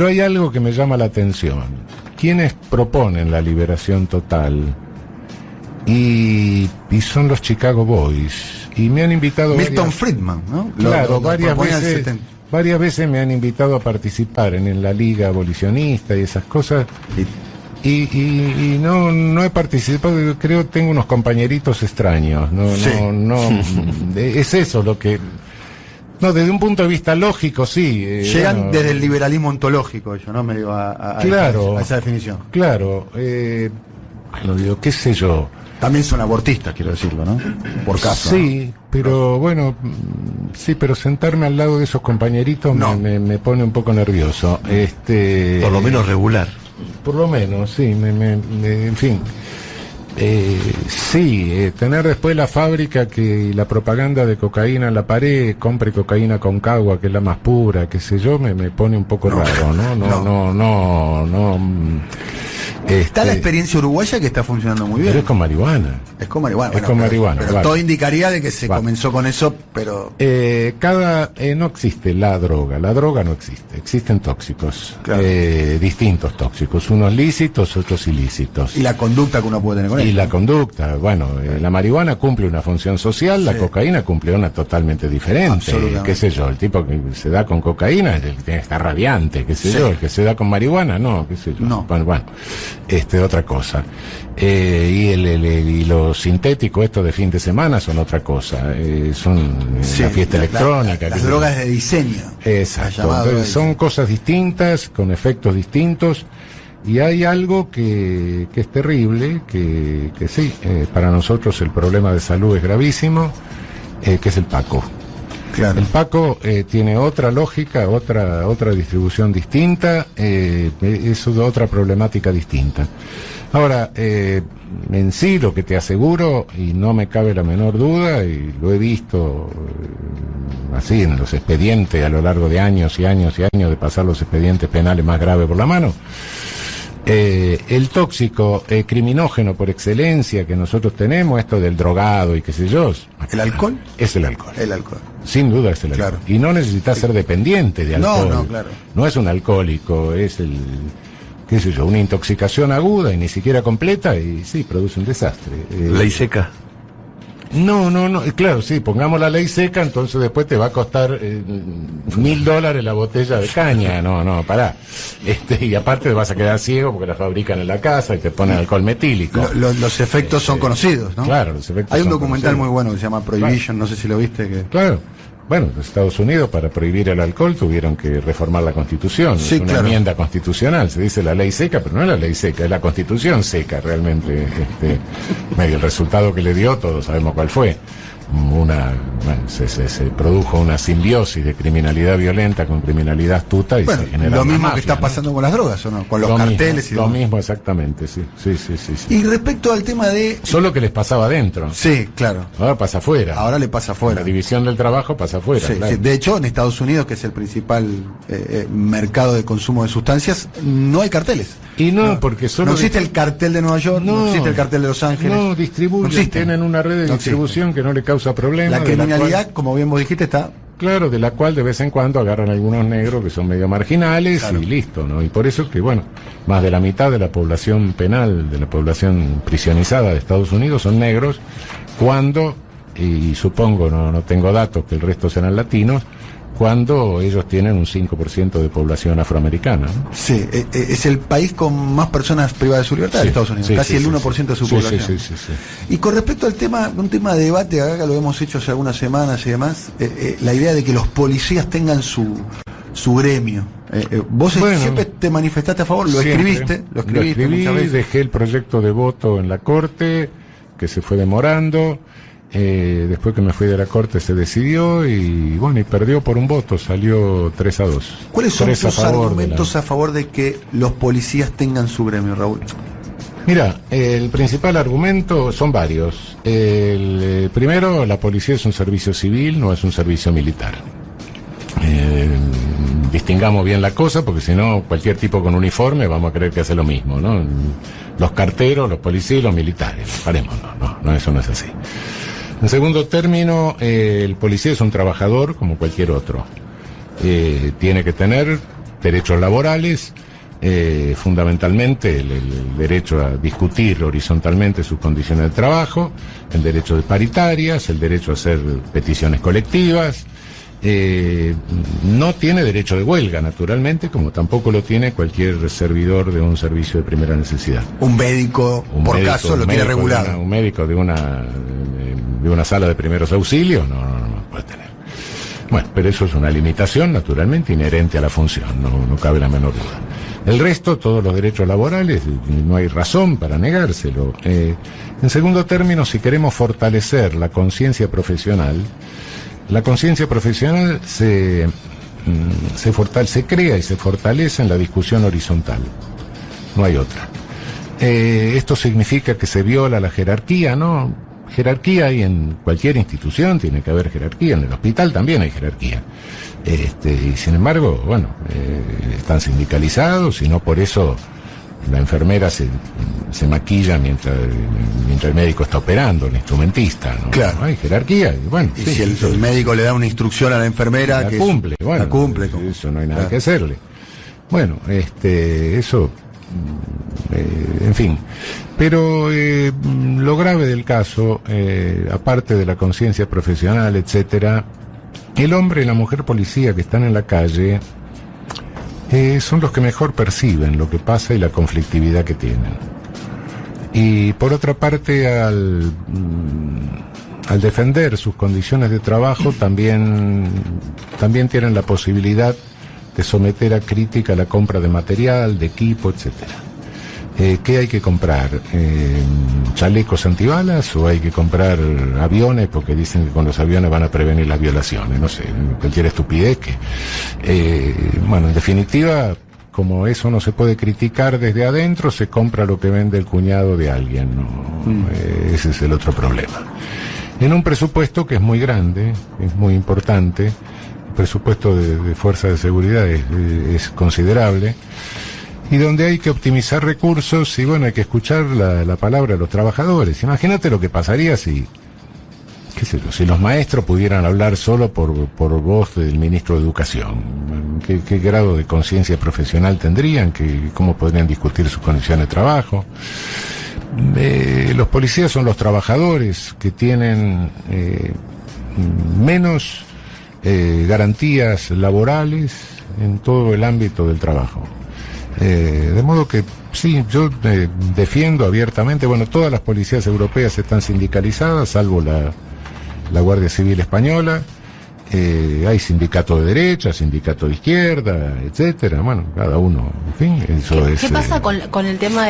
hay algo que me llama la atención. ¿Quiénes proponen la liberación total? Y son los Chicago Boys. Y me han invitado... Milton Friedman, ¿no? Claro, varias veces. Varias veces me han invitado a participar en la liga abolicionista y esas cosas. Y no he participado, creo tengo unos compañeritos extraños. Es eso lo que... No, desde un punto de vista lógico, sí. Llegan desde el liberalismo ontológico, yo no me digo a esa definición. Claro, bueno, digo, qué sé yo. También son abortistas, quiero decirlo, ¿no? Por caso. Sí, ¿no? Pero bueno, sí, pero sentarme al lado de esos compañeritos me pone un poco nervioso. Por lo menos regular. Por lo menos, sí, en fin. Sí, tener después la fábrica y la propaganda de cocaína en la pared, compre cocaína con cagua, que es la más pura, qué sé yo, me pone un poco raro, ¿no? Está la experiencia uruguaya que está funcionando muy bien. Pero es con marihuana. Es con marihuana. Es con marihuana. Pero todo indicaría de que se comenzó con eso, pero... no existe la droga no existe. Existen tóxicos. Claro. Distintos tóxicos. Unos lícitos, otros ilícitos. Y la conducta que uno puede tener con Y eso. la conducta, bueno, la marihuana cumple una función social, la cocaína cumple una totalmente diferente. Qué sé yo, el tipo que se da con cocaína está radiante, qué sé yo, el que se da con marihuana, no, qué sé yo. No. Bueno, otra cosa. Y lo sintético, esto de fin de semana, son otra cosa. Son la fiesta electrónica. Las drogas de diseño. Exacto. Entonces, son cosas distintas, con efectos distintos. Y hay algo que es terrible, que sí, para nosotros el problema de salud es gravísimo, que es el Paco. Claro. El Paco tiene otra lógica, otra distribución distinta, es otra problemática distinta. Ahora, en sí lo que te aseguro, y no me cabe la menor duda, y lo he visto así en los expedientes a lo largo de años y años y años de pasar los expedientes penales más graves por la mano, el tóxico criminógeno por excelencia que nosotros tenemos, esto del drogado y qué sé yo, ¿El alcohol? es el alcohol. El alcohol. Sin duda es el alcohol. Claro. Y no necesitas ser dependiente de alcohol. No, claro. No es un alcohólico, es qué sé yo, una intoxicación aguda y ni siquiera completa y sí, produce un desastre. Ley seca. No, claro, sí, pongamos la ley seca, entonces después te va a costar $1.000 la botella de caña, no, pará. Y aparte te vas a quedar ciego porque la fabrican en la casa y te ponen alcohol metílico. Los efectos son conocidos, ¿no? Claro, los efectos Hay un son documental conocidos. muy bueno que se llama Prohibition, no sé si lo viste. Claro. Bueno, los Estados Unidos para prohibir el alcohol tuvieron que reformar la Constitución. Sí, es una enmienda constitucional, se dice la ley seca, pero no es la ley seca, es la Constitución seca realmente. Medio el resultado que le dio, todos sabemos cuál fue. Se produjo una simbiosis de criminalidad violenta con criminalidad astuta y se generó lo mismo mafia, que está pasando con las drogas, ¿o no? Con los carteles y lo demás. mismo exactamente, sí. Y respecto al tema de... Solo que les pasaba adentro. Sí, claro. Ahora pasa afuera. Ahora le pasa afuera. La división del trabajo pasa afuera. Sí, claro. sí. De hecho, en Estados Unidos, que es el principal mercado de consumo de sustancias, no hay carteles. Y no, porque solo... No existe el cartel de Nueva York, no existe el cartel de Los Ángeles. No, distribuyen, tienen una red de distribución que no le causa problemas. La criminalidad, como bien vos dijiste, está... Claro, de la cual de vez en cuando agarran algunos negros que son medio marginales y listo, ¿no? Y por eso que, bueno, más de la mitad de la población penal, de la población prisionizada de Estados Unidos son negros, cuando, y supongo, no tengo datos, que el resto serán latinos, cuando ellos tienen un 5% de población afroamericana, ¿no? Sí, es el país con más personas privadas de su libertad de Estados Unidos, casi el 1% de su población. Sí. Y con respecto al tema, un tema de debate, acá lo hemos hecho hace algunas semanas y demás, la idea de que los policías tengan su gremio. Vos siempre te manifestaste a favor, lo escribiste escribí, muchas veces. Dejé el proyecto de voto en la Corte, que se fue demorando. Después que me fui de la Corte se decidió y bueno, y perdió por un voto, salió 3-2. ¿Cuáles son tus argumentos a favor de que los policías tengan su gremio, Raúl? Mira, el principal argumento son varios. El primero, la policía es un servicio civil, no es un servicio militar. Distingamos bien la cosa, porque si no, cualquier tipo con uniforme vamos a creer que hace lo mismo, ¿no? Los carteros, los policías y los militares. Parémonos, no, eso no es así. En segundo término, el policía es un trabajador como cualquier otro. Tiene que tener derechos laborales, fundamentalmente el derecho a discutir horizontalmente sus condiciones de trabajo, el derecho de paritarias, el derecho a hacer peticiones colectivas. No tiene derecho de huelga, naturalmente, como tampoco lo tiene cualquier servidor de un servicio de primera necesidad. Un médico, por caso, lo tiene regulado. Un médico de una sala de primeros auxilios no puede tener. Bueno, pero eso es una limitación, naturalmente, inherente a la función, no cabe la menor duda. El resto, todos los derechos laborales, no hay razón para negárselo. En segundo término, si queremos fortalecer la conciencia profesional se crea y se fortalece en la discusión horizontal. No hay otra. Esto significa que se viola la jerarquía, ¿no? Jerarquía hay en cualquier institución, tiene que haber jerarquía, en el hospital también hay jerarquía. Y sin embargo, bueno, están sindicalizados y no por eso la enfermera se maquilla mientras el médico está operando, el instrumentista, ¿no? Claro. Hay jerarquía. Y bueno, y si el médico le da una instrucción a la enfermera la que cumple, bueno, la cumple. Eso no hay nada que hacerle. Bueno, eso, en fin. Pero lo grave del caso, aparte de la conciencia profesional, etcétera, el hombre y la mujer policía que están en la calle son los que mejor perciben lo que pasa y la conflictividad que tienen. Y por otra parte, al defender sus condiciones de trabajo, también tienen la posibilidad de someter a crítica la compra de material, de equipo, etcétera. ¿Qué hay que comprar? ¿Chalecos antibalas o hay que comprar aviones porque dicen que con los aviones van a prevenir las violaciones? No sé, cualquier estupidez que... bueno, en definitiva, como eso no se puede criticar desde adentro, se compra lo que vende el cuñado de alguien, ¿no? Ese es el otro problema. En un presupuesto que es muy grande, es muy importante, el presupuesto de fuerzas de seguridad es considerable, y donde hay que optimizar recursos y bueno, hay que escuchar la palabra de los trabajadores. Imagínate lo que pasaría si los maestros pudieran hablar solo por voz del ministro de Educación. ¿Qué grado de conciencia profesional tendrían? ¿Cómo podrían discutir sus condiciones de trabajo? Los policías son los trabajadores que tienen menos garantías laborales en todo el ámbito del trabajo. De modo que sí, yo defiendo abiertamente, bueno, todas las policías europeas están sindicalizadas, salvo la Guardia Civil Española. Hay sindicato de derecha, sindicato de izquierda, etcétera. Bueno, cada uno, en fin, eso es... ¿Qué pasa con el tema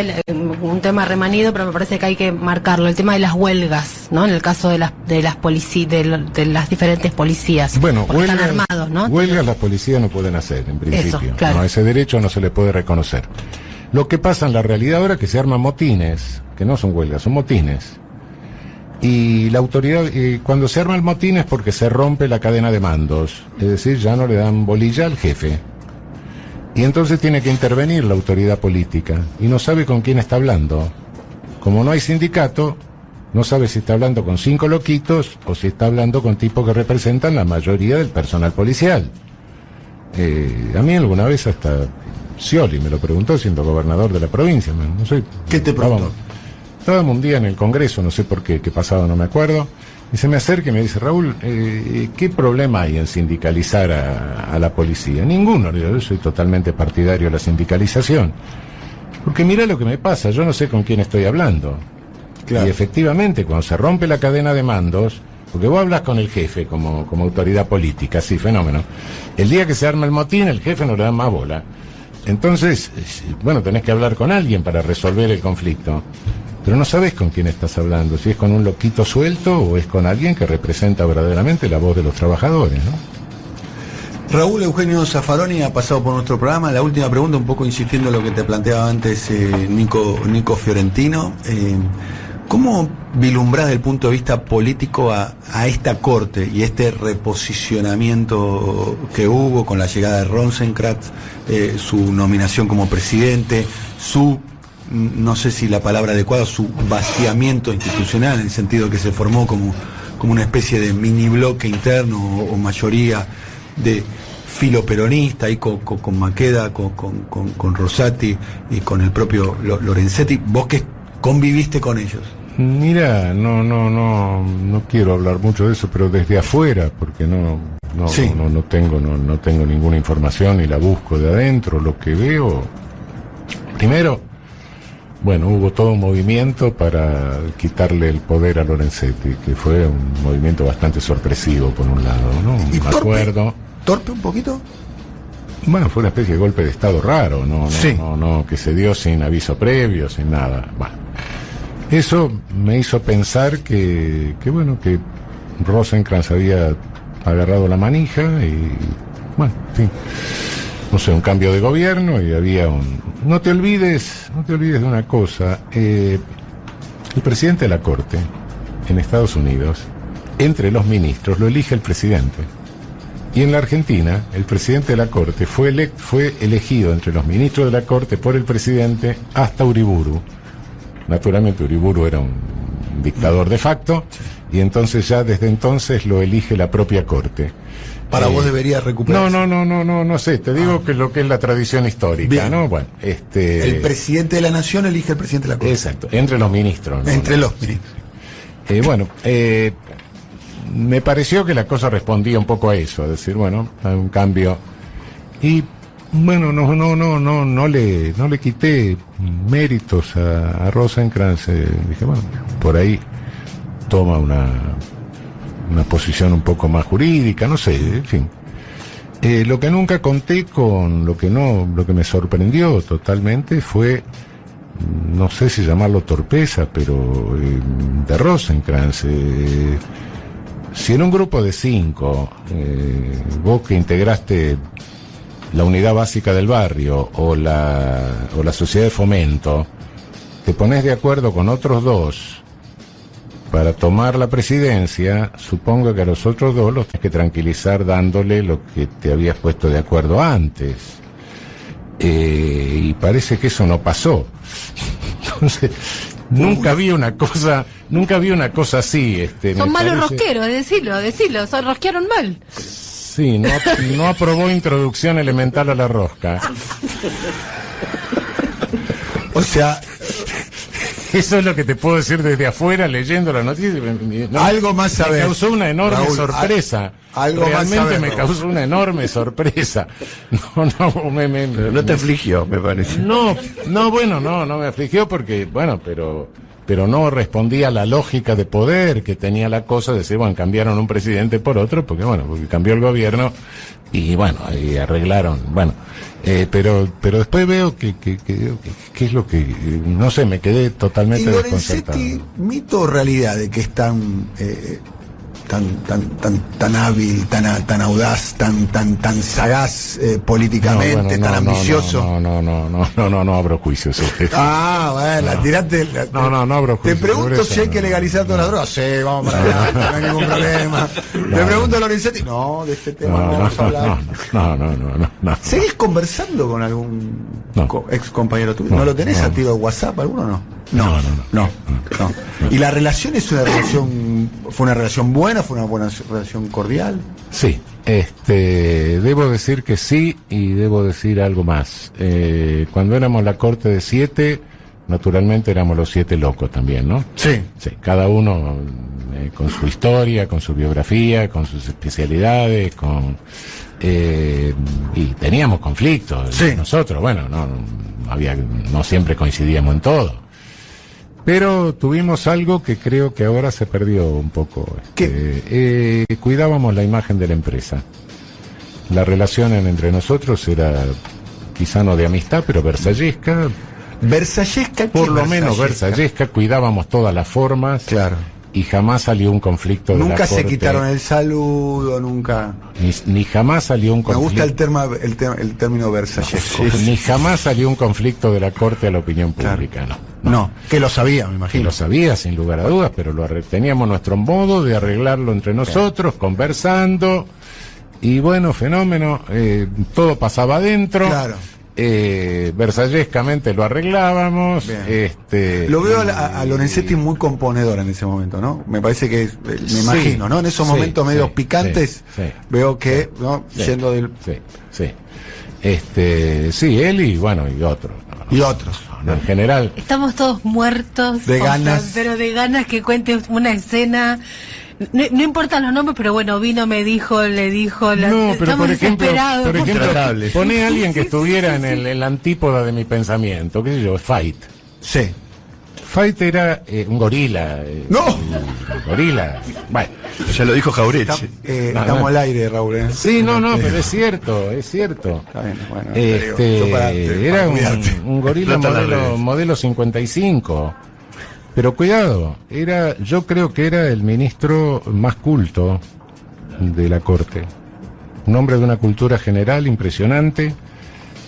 un tema remanido, pero me parece que hay que marcarlo, el tema de las huelgas, ¿no? En el caso de las policías, de las diferentes policías. Bueno, huelgas, están armados, ¿no? Huelgas las policías no pueden hacer, en principio. Eso, claro. No, ese derecho no se le puede reconocer. Lo que pasa en la realidad ahora es que se arman motines, que no son huelgas, son motines. Y la autoridad, cuando se arma el motín es porque se rompe la cadena de mandos, es decir, ya no le dan bolilla al jefe. Y entonces tiene que intervenir la autoridad política y no sabe con quién está hablando. Como no hay sindicato, no sabe si está hablando con 5 loquitos o si está hablando con tipos que representan la mayoría del personal policial. A mí alguna vez hasta Scioli me lo preguntó siendo gobernador de la provincia. No sé. ¿Qué te preguntó? Estábamos un día en el Congreso, no sé por qué pasado, no me acuerdo, y se me acerca y me dice, Raúl, ¿qué problema hay en sindicalizar a la policía? Ninguno, yo soy totalmente partidario de la sindicalización. Porque mira lo que me pasa, yo no sé con quién estoy hablando. Claro. Y efectivamente, cuando se rompe la cadena de mandos, porque vos hablas con el jefe como autoridad política, sí, fenómeno. El día que se arma el motín, el jefe no le da más bola. Entonces, bueno, tenés que hablar con alguien para resolver el conflicto. Pero no sabes con quién estás hablando, si es con un loquito suelto o es con alguien que representa verdaderamente la voz de los trabajadores, ¿no? Raúl Eugenio Zaffaroni ha pasado por nuestro programa. La última pregunta, un poco insistiendo en lo que te planteaba antes Nico Fiorentino. ¿Cómo vislumbrás desde el punto de vista político a esta corte y este reposicionamiento que hubo con la llegada de Rosenkrantz, su nominación como presidente, no sé si la palabra adecuada, su vaciamiento institucional, en el sentido que se formó como como una especie de mini bloque interno o mayoría de filo peronista, ahí con Maqueda, con Rosati y con el propio Lorenzetti. Vos que conviviste con ellos. Mira, no quiero hablar mucho de eso, pero desde afuera, porque no tengo ninguna información y la busco de adentro. Lo que veo, primero, bueno, hubo todo un movimiento para quitarle el poder a Lorenzetti, que fue un movimiento bastante sorpresivo por un lado, ¿no? ¿Y Me acuerdo. ¿Torpe un poquito? Bueno, fue una especie de golpe de estado raro, Sí. que se dio sin aviso previo, sin nada. Bueno, eso me hizo pensar que Rosenkrantz había agarrado la manija y, bueno, en fin, no sé, un cambio de gobierno y había No te olvides de una cosa, el presidente de la Corte en Estados Unidos, entre los ministros, lo elige el presidente. Y en la Argentina, el presidente de la Corte fue elegido entre los ministros de la Corte por el presidente hasta Uriburu. Naturalmente Uriburu era un dictador de facto, y entonces ya desde entonces lo elige la propia Corte. Para vos deberías recuperar. No sé, te digo que lo que es la tradición histórica, bien. ¿no? Bueno, El presidente de la nación elige al presidente de la Corte. Exacto, entre los ministros, ¿no? Entre los ministros. Me pareció que la cosa respondía un poco a eso, a decir, bueno, hay un cambio. Y bueno, no le quité méritos a Rosenkrantz. Dije, bueno, por ahí toma una posición un poco más jurídica, no sé, en fin. Lo que nunca conté lo que me sorprendió totalmente fue, no sé si llamarlo torpeza, pero de Rosenkrantz. Si en un grupo de 5, vos que integraste la unidad básica del barrio o la sociedad de fomento, te pones de acuerdo con otros 2 para tomar la presidencia, supongo que a los otros 2 los tienes que tranquilizar dándole lo que te habías puesto de acuerdo antes. Y parece que eso no pasó. Entonces, nunca vi una cosa así. Son malos rosqueros, decilo, rosquearon mal. Sí, no aprobó introducción elemental a la rosca. O sea, eso es lo que te puedo decir desde afuera leyendo la noticia. Algo más sabés. Me causó una enorme sorpresa. Algo Realmente más sabés, me causó una enorme sorpresa. No te afligió, me parece. No me afligió porque, bueno, pero no respondía a la lógica de poder que tenía la cosa de decir, bueno, cambiaron un presidente por otro, porque cambió el gobierno y bueno, y arreglaron, bueno, pero después veo que es lo que, no sé, me quedé totalmente desconcertado. ¿Y Lorenzetti, mito o realidad de que es tan hábil, tan audaz, tan sagaz políticamente, tan ambicioso? No abro juicios. La tiraste. No abro juicios. Te pregunto si hay que legalizar todas las drogas. Sí, vamos para allá, no hay ningún problema. Le pregunto a Lorenzetti. No, de este tema no vamos a hablar. No. ¿Seguís conversando con algún ex compañero tuyo? ¿No lo tenés activo de WhatsApp alguno? No. ¿Y la relación fue una relación buena? ¿Fue una buena relación cordial? Sí, debo decir que sí, y debo decir algo más. Cuando éramos la Corte de 7, naturalmente éramos los 7 locos también, ¿no? Sí. Cada uno con su historia, con su biografía, con sus especialidades, y teníamos conflictos. Sí. Nosotros, no siempre coincidíamos en todo. Pero tuvimos algo que creo que ahora se perdió un poco. Cuidábamos la imagen de la empresa. La relación entre nosotros era quizá no de amistad, pero versallesca. ¿Versallesca? Por lo menos versallesca, cuidábamos todas las formas. Claro. Y jamás salió un conflicto de la Nunca se Corte. Quitaron el saludo, nunca. Ni jamás salió un conflicto. Me gusta el término versallesco. Ni jamás salió un conflicto de la Corte a la opinión pública, No, que lo sabía, me imagino. Que lo sabía, sin lugar a dudas, pero teníamos nuestro modo de arreglarlo entre nosotros, conversando, y bueno, fenómeno, todo pasaba adentro. Claro. versallescamente lo arreglábamos. Bien. Lo veo a Lorenzetti muy componedor en ese momento, ¿no? Me parece que, me imagino, ¿no? En esos momentos medios picantes, veo que, ¿no? Yendo del... Sí, él y bueno, y otros. Y otros. En general. Estamos todos muertos. De ganas. Pero de ganas que cuente una escena. No importan los nombres, pero bueno, vino, me dijo, le dijo. No, pero estamos por ejemplo, desesperados. poné a alguien que estuviera en la antípoda de mi pensamiento, qué sé yo, Fight. Sí. Fight era un gorila. ¡No! Un gorila. Bueno. Ya lo dijo Jauretche. Estamos al aire, Raúl. Sí, no, pero es cierto. Está bien, bueno. Era un gorila modelo 55. Pero cuidado, yo creo que era el ministro más culto de la corte. Un hombre de una cultura general impresionante.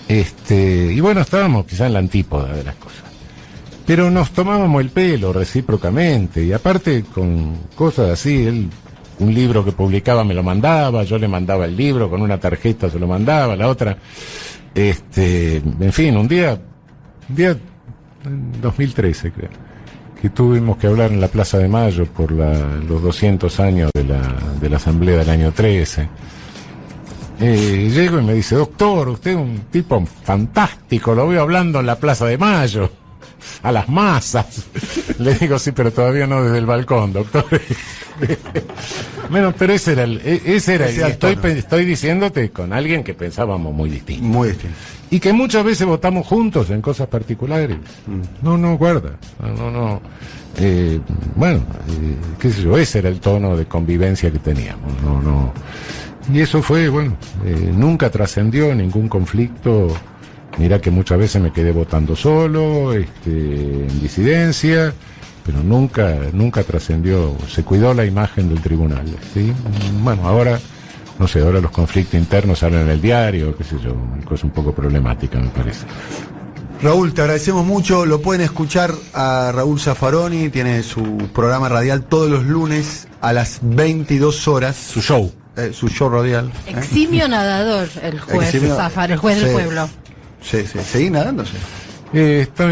Y bueno, estábamos quizá en la antípoda de las cosas. Pero nos tomábamos el pelo recíprocamente, y aparte con cosas así, un libro que publicaba me lo mandaba, yo le mandaba el libro, con una tarjeta se lo mandaba, la otra, en fin, un día en 2013 creo, que tuvimos que hablar en la Plaza de Mayo por los 200 años de la Asamblea del año 13. Llego y me dice, doctor, usted es un tipo fantástico, lo veo hablando en la Plaza de Mayo. A las masas. Le digo, sí, pero todavía no desde el balcón, doctor. Bueno, pero ese era el estoy diciéndote con alguien que pensábamos muy distinto. Muy distinto. Y que muchas veces votamos juntos en cosas particulares. No, guarda. No. Bueno, qué sé yo, ese era el tono de convivencia que teníamos. No. Y eso fue, bueno, nunca trascendió ningún conflicto. Mira que muchas veces me quedé votando solo, en disidencia, pero nunca trascendió, se cuidó la imagen del tribunal, ¿sí? Bueno, ahora, no sé, ahora los conflictos internos salen en el diario, qué sé yo, una cosa un poco problemática, me parece. Raúl, te agradecemos mucho, lo pueden escuchar a Raúl Zaffaroni, tiene su programa radial todos los lunes a las 22 horas. Su show radial. Eximio nadador, el juez Zaffaroni, el juez del pueblo. Sí, seguí nadándose. Está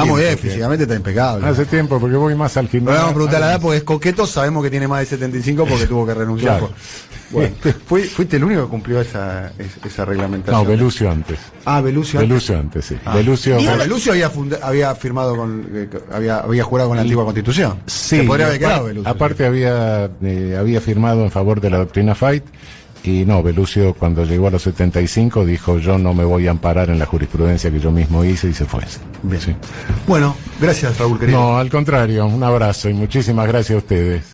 muy bien, físicamente está impecable. Hace tiempo, porque voy más al gimnasio. No le vamos a preguntar la edad porque es coqueto, sabemos que tiene más de 75 porque tuvo que renunciar. Claro. Bueno, fuiste el único que cumplió esa reglamentación. No, Belucio antes. Belucio antes, sí. Belucio había firmado había jurado con la antigua Constitución. Sí. Se podría haber quedado Belucio. Aparte había firmado en favor de la doctrina Fight. Y no, Belucio cuando llegó a los 75 dijo, yo no me voy a amparar en la jurisprudencia que yo mismo hice, y se fue. Bien. Sí. Bueno, gracias Raúl, querido. No, al contrario, un abrazo y muchísimas gracias a ustedes.